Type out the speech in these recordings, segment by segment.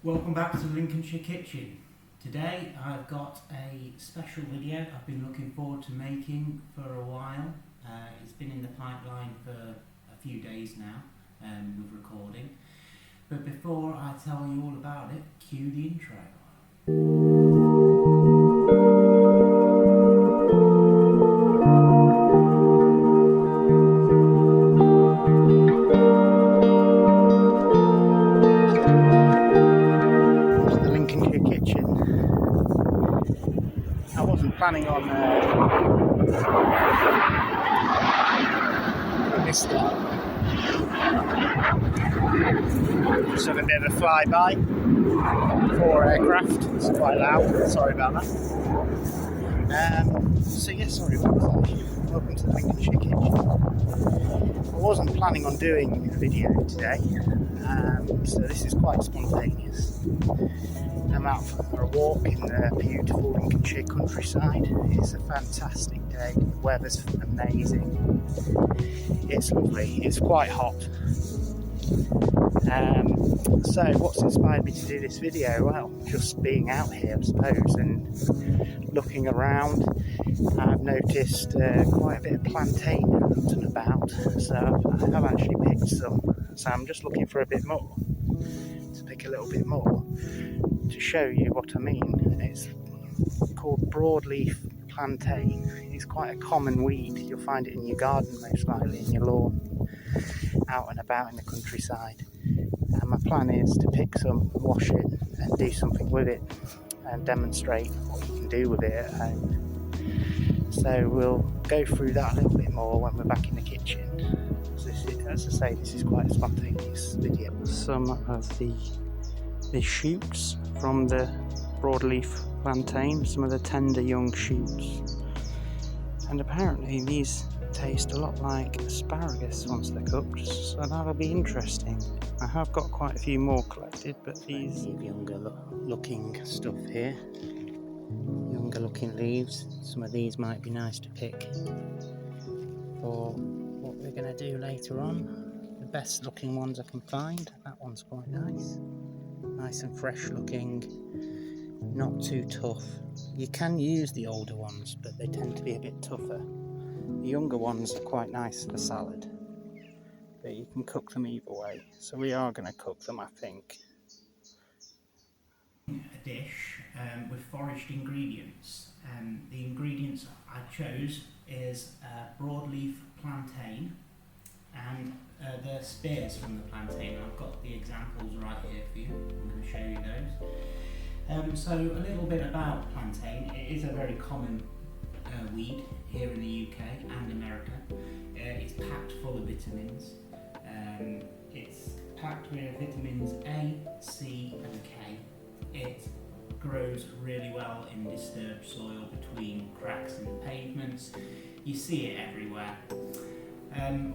Welcome back to Lincolnshire Kitchen. Today I've got a special video I've been looking forward to making for a while. It's been in the pipeline for a few days now with recording. But before I tell you all about it, cue the intro. The Lincolnshire Kitchen. I wasn't planning on this one. Just have a bit of a flyby for aircraft. It's quite loud. Sorry about that. Sorry about that. Welcome to the Lincolnshire Kitchen. I wasn't planning on doing a video today, so this is quite spontaneous. I'm out for a walk in the beautiful Lincolnshire countryside. It's a fantastic day. The weather's amazing. It's lovely. It's quite hot. So what's inspired me to do this video? Well, just being out here, I suppose, and looking around. I've noticed quite a bit of plantain out and about, so I've actually picked some. So I'm just looking for a bit more, to pick a little bit more, to show you what I mean. It's called broadleaf plantain. It's quite a common weed. You'll find it in your garden, most likely in your lawn, out and about in the countryside. And my plan is to pick some, wash it and do something with it and demonstrate what you can do with it at home. So we'll go through that a little bit more when we're back in the kitchen. As I say, this is quite a spontaneous video. Some of the shoots from the broadleaf plantain, some of the tender young shoots. And apparently these taste a lot like asparagus once they're cooked, so that'll be interesting. I have got quite a few more collected, but these younger looking stuff here, younger looking leaves, some of these might be nice to pick for what we're going to do later on. The best looking ones I can find. That one's quite nice and fresh looking, not too tough. You can use the older ones, but they tend to be a bit tougher. The younger ones are quite nice for salad, but you can cook them either way. So we are going to cook them, I think. A dish with foraged ingredients. The ingredients I chose is broadleaf plantain and the spears from the plantain. I've got the examples right here for you. I'm going to show you those. So a little bit about plantain. It is a very common weed here in the UK and America. It's packed full of vitamins. It's packed with vitamins A, C and K. It grows really well in disturbed soil between cracks in the pavements. You see it everywhere.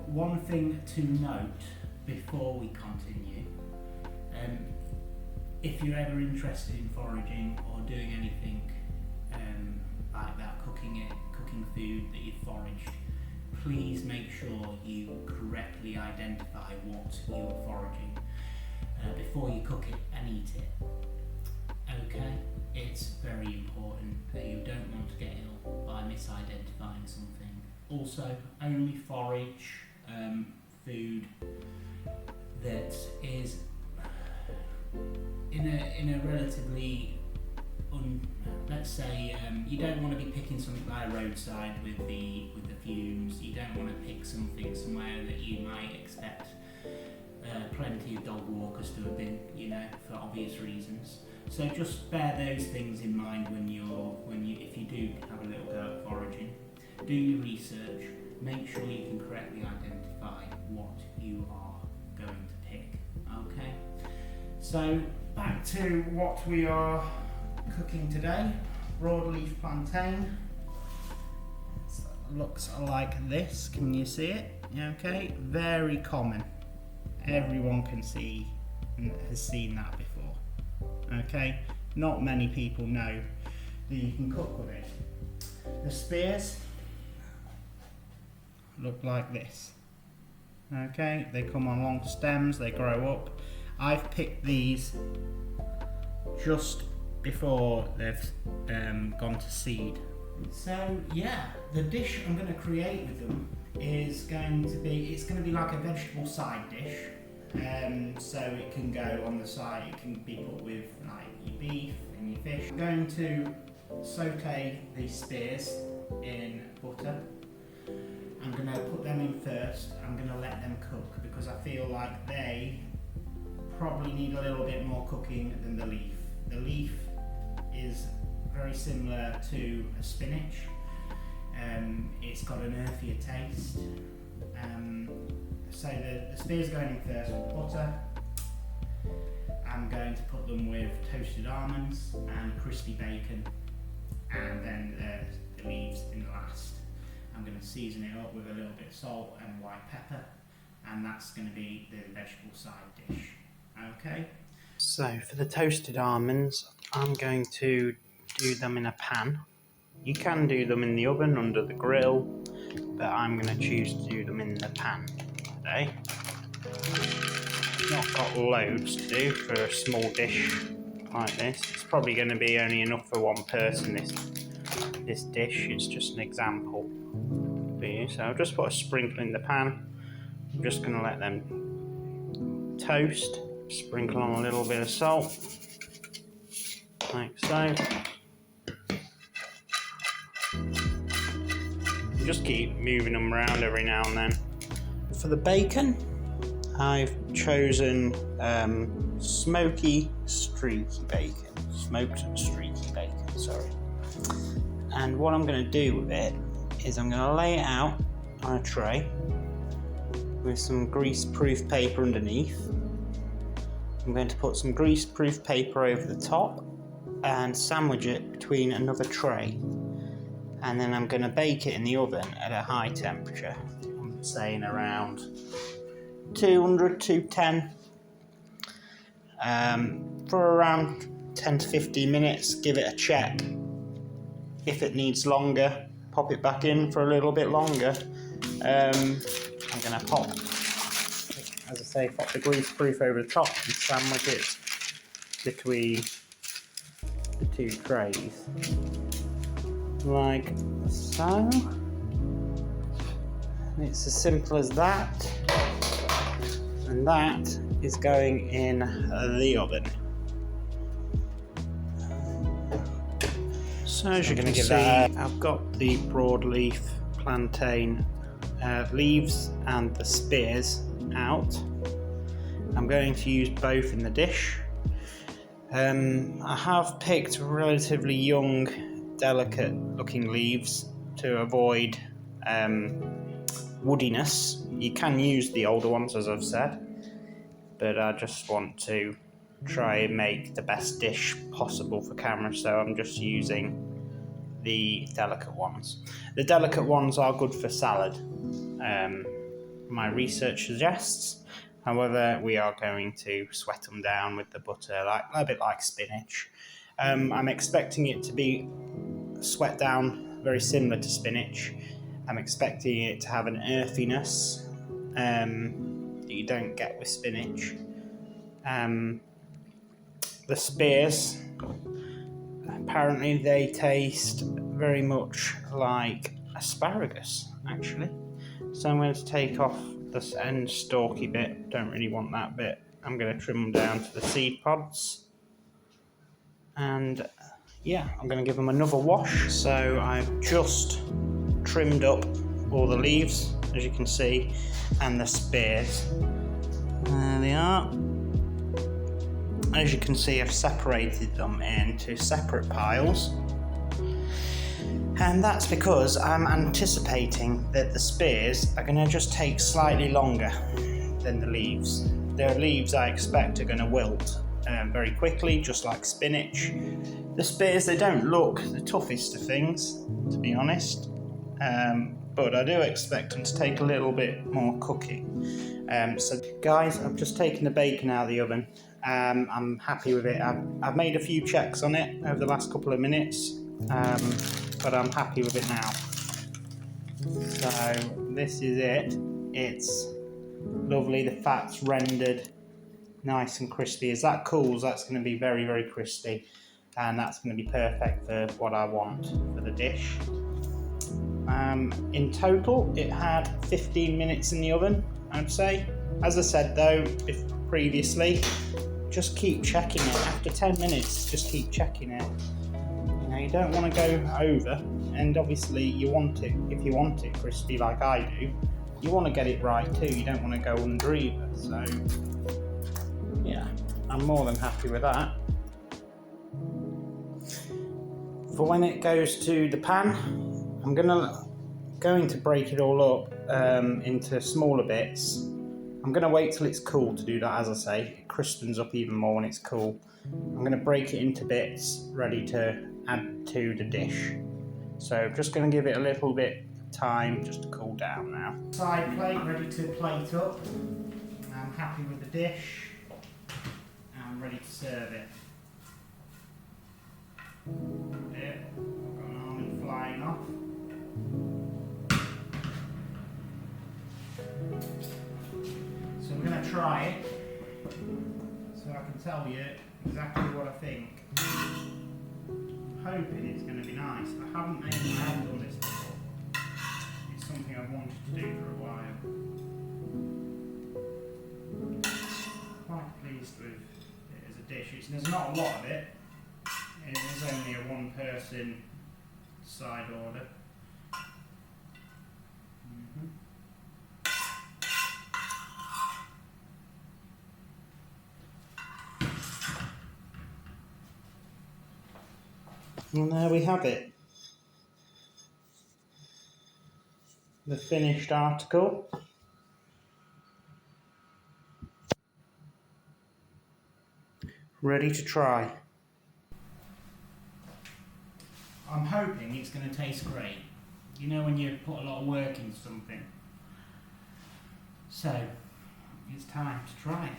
One thing to note before we continue, if you're ever interested in foraging or doing anything like that, cooking food that you've foraged, please make sure you correctly identify what you're foraging before you cook it and eat it. Okay, it's very important that you don't want to get ill by misidentifying something. Also, only forage food that is in a relatively let's say you don't want to be picking something by a roadside with the fumes. You don't want to pick something somewhere that you might expect plenty of dog walkers to have been, for obvious reasons. So just bear those things in mind if you do have a little go at foraging. Do your research. Make sure you can correctly identify what you are going to pick. Okay. So back to what we are cooking today. Broadleaf plantain. It looks like this. Can you see it? Okay. Very common. Everyone can see and has seen that before. Okay, not many people know that you can cook with it. The spears look like this. Okay, they come on long stems, they grow up. I've picked these just before they've gone to seed. So yeah, the dish I'm going to create with them is going to be like a vegetable side dish. So it can go on the side, it can be put with like your beef and your fish. I'm going to saute these spears in butter. I'm going to put them in first. I'm going to let them cook because I feel like they probably need a little bit more cooking than the leaf. The leaf is very similar to a spinach. It's got an earthier taste. So the spears going in first with butter. I'm going to put them with toasted almonds and crispy bacon, and then the leaves in last. I'm going to season it up with a little bit of salt and white pepper, and that's going to be the vegetable side dish. Okay. So for the toasted almonds, I'm going to do them in a pan. You can do them in the oven under the grill, but I'm going to choose to do them in the pan today. Not got loads to do for a small dish like this. It's probably going to be only enough for one person, this dish. It's just an example for you. So I'll just put a sprinkle in the pan. I'm just going to let them toast. Sprinkle on a little bit of salt, like so. Just keep moving them around every now and then. For the bacon, I've chosen smoked streaky bacon, sorry. And what I'm going to do with it is I'm going to lay it out on a tray with some grease-proof paper underneath. I'm going to put some grease-proof paper over the top and sandwich it between another tray. And then I'm going to bake it in the oven at a high temperature. I'm saying around 200, 210. For around 10 to 15 minutes, give it a check. If it needs longer, pop it back in for a little bit longer. I'm going to pop, as I say, pop the grease-proof over the top and sandwich it between the two trays. Like so. It's as simple as that. And that is going in the oven. So as you're going to give that, I've got the broadleaf plantain leaves and the spears out. I'm going to use both in the dish. I have picked relatively young, delicate looking leaves to avoid woodiness. You can use the older ones, as I've said, but I just want to try and make the best dish possible for camera, so I'm just using the delicate ones. The delicate ones are good for salad, my research suggests. However, we are going to sweat them down with the butter, a bit like spinach. I'm expecting it to be sweat down very similar to spinach. I'm expecting it to have an earthiness that you don't get with spinach. The spears, apparently they taste very much like asparagus, actually. So I'm going to take off this end stalky bit, don't really want that bit. I'm going to trim them down to the seed pods. And yeah, I'm going to give them another wash. So I've just trimmed up all the leaves, as you can see, and the spears. There they are. As you can see, I've separated them into separate piles. And that's because I'm anticipating that the spears are going to just take slightly longer than the leaves. The leaves, I expect, are going to wilt very quickly, just like spinach. The spears, they don't look the toughest of things, to be honest, but I do expect them to take a little bit more cooking. So guys, I've just taken the bacon out of the oven. I'm happy with it. I've made a few checks on it over the last couple of minutes, but I'm happy with it now. So this is it. It's lovely, the fat's rendered nice and crispy. As that cools, that's going to be very, very crispy, and that's going to be perfect for what I want for the dish. In total, it had 15 minutes in the oven, I'd say. As I said though previously, just keep checking it. After 10 minutes, just keep checking it. You know, you don't want to go over, and obviously you want it, if you want it crispy like I do, you want to get it right too. You don't want to go under either. So yeah, I'm more than happy with that. For when it goes to the pan, I'm going to break it all up into smaller bits. I'm going to wait till it's cool to do that. As I say, it crispens up even more when it's cool. I'm going to break it into bits ready to add to the dish. So just going to give it a little bit of time just to cool down now. Side plate ready to plate up. I'm happy with the dish. I'm ready to serve it. There, I've got an almond flying off. So we're going to try it, so I can tell you exactly what I think. I'm hoping it's going to be nice. I haven't done this before. It's something I've wanted to do for a while. Quite pleased with it as a dish. There's not a lot of it. It is only a one-person side order. And there we have it. The finished article. Ready to try. I'm hoping it's going to taste great. You know when you put a lot of work into something. So, it's time to try it.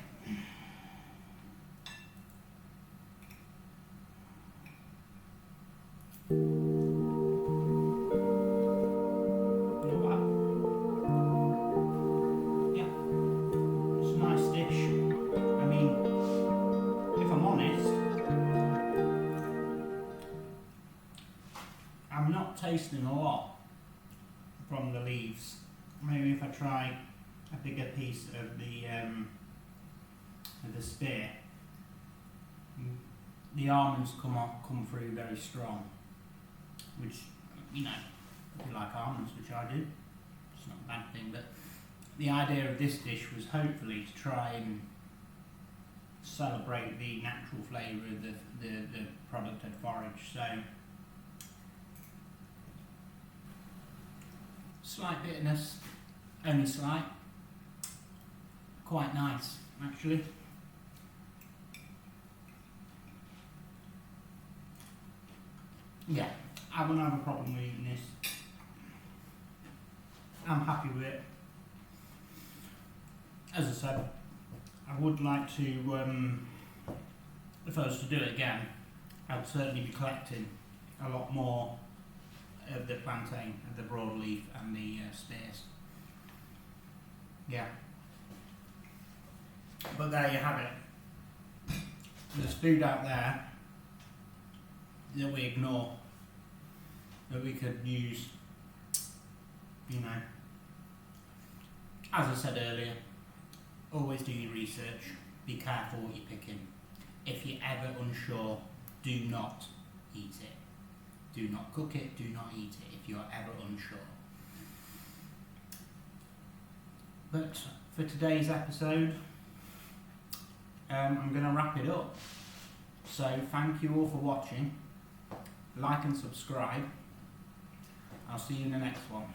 I'm not tasting a lot from the leaves. Maybe if I try a bigger piece of the spear, the almonds come through very strong, which, you know, if you like almonds, which I do, it's not a bad thing. But the idea of this dish was hopefully to try and celebrate the natural flavour of the product at Forage. So slight bitterness, only slight. Quite nice, actually. Yeah, I wouldn't have a problem with eating this. I'm happy with it. As I said, I would like to, if I was to do it again, I'd certainly be collecting a lot more of the plantain, of the broadleaf and the spears. Yeah. But there you have it. There's food out there that we ignore, that we could use, you know. As I said earlier, always do your research, be careful what you're picking. If you're ever unsure, do not eat it. Do not cook it, do not eat it if you're ever unsure. But for today's episode, I'm going to wrap it up. So thank you all for watching. Like and subscribe. I'll see you in the next one.